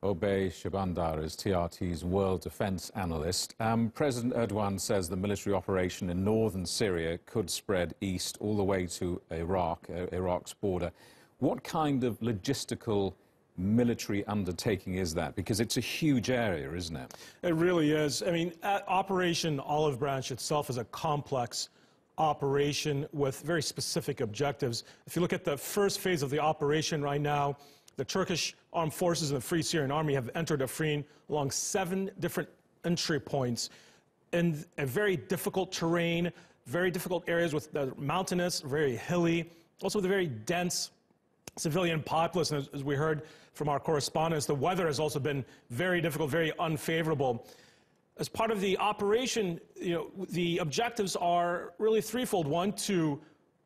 Oubai Shahbandar is TRT's world defense analyst. President Erdogan says the military operation in northern Syria could spread east all the way to Iraq's border. What kind of logistical military undertaking is that? Because it's a huge area, isn't it? It really is. I mean, Operation Olive Branch itself is a complex operation with very specific objectives. If you look at the first phase of the operation right now, the Turkish armed forces and the Free Syrian Army have entered Afrin along 7 different entry points in a very difficult terrain, very difficult areas with the mountainous, very hilly, also with a very dense civilian populace. And as we heard from our correspondents, the weather has also been very difficult, very unfavorable. As part of the operation, the objectives are really threefold. One, to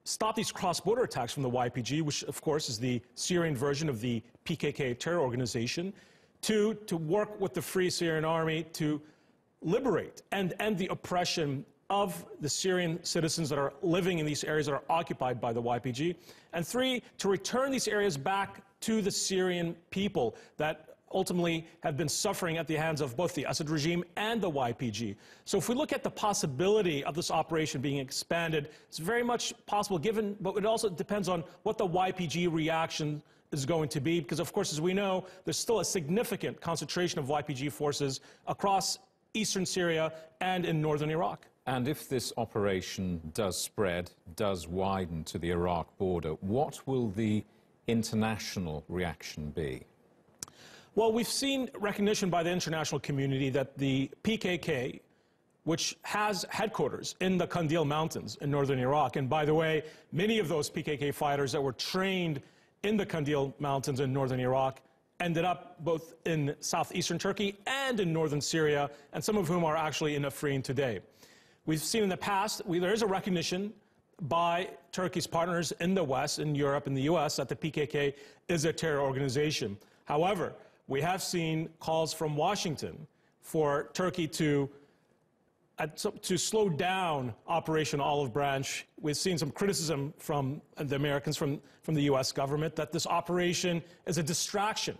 stop these cross-border attacks from the YPG, which of course is the Syrian version of the PKK terror organization. 2, to work with the Free Syrian Army to liberate and end the oppression of the Syrian citizens that are living in these areas that are occupied by the YPG. And 3, to return these areas back to the Syrian people that ultimately have been suffering at the hands of both the Assad regime and the YPG. So if we look at the possibility of this operation being expanded, it's very much possible given, but it also depends on what the YPG reaction is going to be, because of course, as we know, there's still a significant concentration of YPG forces across eastern Syria and in northern Iraq. And if this operation does spread, does widen to the Iraq border, what will the international reaction be? Well, we've seen recognition by the international community that the PKK, which has headquarters in the Kandil Mountains in northern Iraq, and by the way, many of those PKK fighters that were trained in the Kandil Mountains in northern Iraq ended up both in southeastern Turkey and in northern Syria, and some of whom are actually in Afrin today. We've seen in the past, there is a recognition by Turkey's partners in the West, in Europe, in the US, that the PKK is a terror organization. However, we have seen calls from Washington for Turkey to slow down Operation Olive Branch. We've seen some criticism from the Americans, from the US government, that this operation is a distraction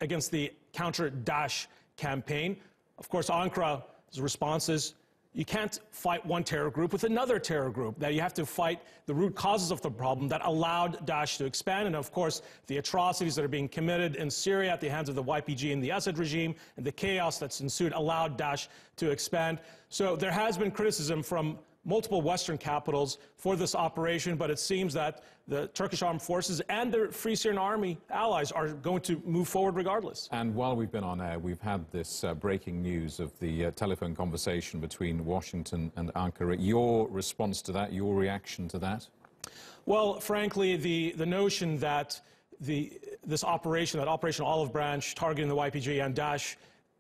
against the counter-Daesh campaign. Of course, Ankara's response is, you can't fight one terror group with another terror group, that you have to fight the root causes of the problem that allowed Daesh to expand. And of course, the atrocities that are being committed in Syria at the hands of the YPG and the Assad regime and the chaos that's ensued allowed Daesh to expand. So there has been criticism from multiple Western capitals for this operation, but it seems that the Turkish armed forces and the Free Syrian Army allies are going to move forward regardless. And while we've been on air, we've had this breaking news of the telephone conversation between Washington and Ankara. Your response to that, your reaction to that? Well, frankly, the notion that this operation, that Operation Olive Branch, targeting the YPG and Daesh,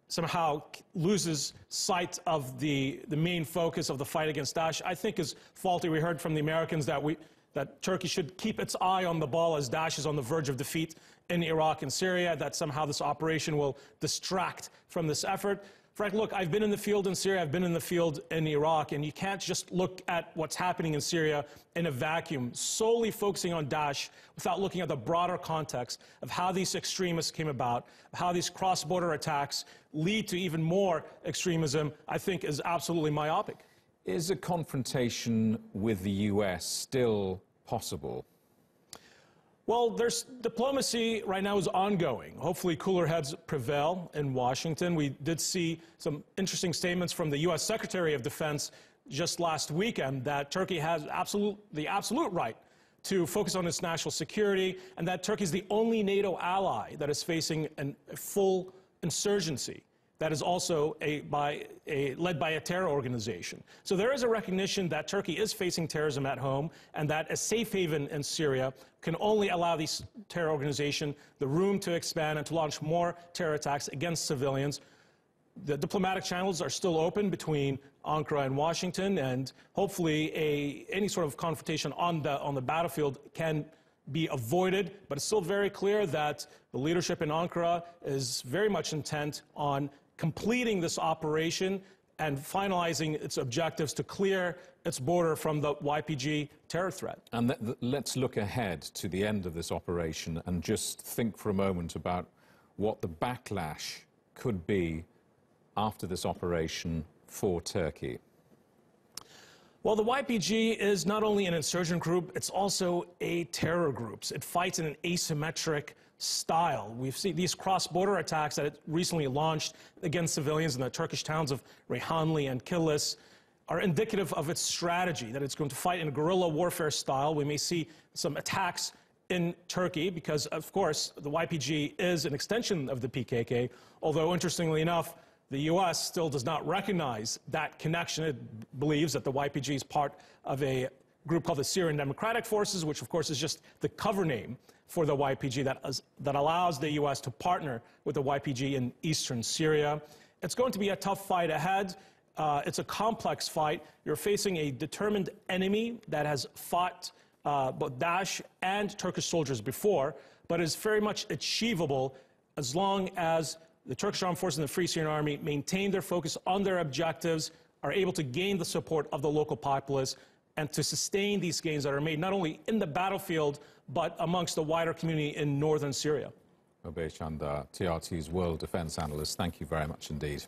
somehow loses sight of the main focus of the fight against Daesh, I think is faulty. We heard from the Americans that Turkey should keep its eye on the ball as Daesh is on the verge of defeat in Iraq and Syria, that somehow this operation will distract from this effort. Frank, look, I've been in the field in Syria, I've been in the field in Iraq, and you can't just look at what's happening in Syria in a vacuum, solely focusing on Daesh without looking at the broader context of how these extremists came about, how these cross-border attacks lead to even more extremism, I think is absolutely myopic. Is a confrontation with the US still possible? Well, diplomacy right now is ongoing. Hopefully cooler heads prevail in Washington. We did see some interesting statements from the U.S. Secretary of Defense just last weekend that Turkey has the absolute right to focus on its national security, and that Turkey is the only NATO ally that is facing a full insurgency that is also led by a terror organization. So there is a recognition that Turkey is facing terrorism at home, and that a safe haven in Syria can only allow these terror organizations the room to expand and to launch more terror attacks against civilians. The diplomatic channels are still open between Ankara and Washington, and hopefully any sort of confrontation on the battlefield can be avoided, but it's still very clear that the leadership in Ankara is very much intent on completing this operation and finalizing its objectives to clear its border from the YPG terror threat. And let's look ahead to the end of this operation and just think for a moment about what the backlash could be after this operation for Turkey? Well, the YPG is not only an insurgent group, it's also a terror group. It fights in an asymmetric style. We've seen these cross-border attacks that it recently launched against civilians in the Turkish towns of Reyhanli and Kilis are indicative of its strategy, that it's going to fight in a guerrilla warfare style. We may see some attacks in Turkey because, of course, the YPG is an extension of the PKK, although, interestingly enough, the U.S. still does not recognize that connection. It believes that the YPG is part of a group called the Syrian Democratic Forces, which, of course, is just the cover name for the YPG that allows the U.S. to partner with the YPG in eastern Syria. It's going to be a tough fight ahead. It's a complex fight. You're facing a determined enemy that has fought both Daesh and Turkish soldiers before, but is very much achievable as long as the Turkish Armed Forces and the Free Syrian Army maintain their focus on their objectives, are able to gain the support of the local populace, and to sustain these gains that are made not only in the battlefield, but amongst the wider community in northern Syria. Oubai, TRT's world defense analyst, thank you very much indeed.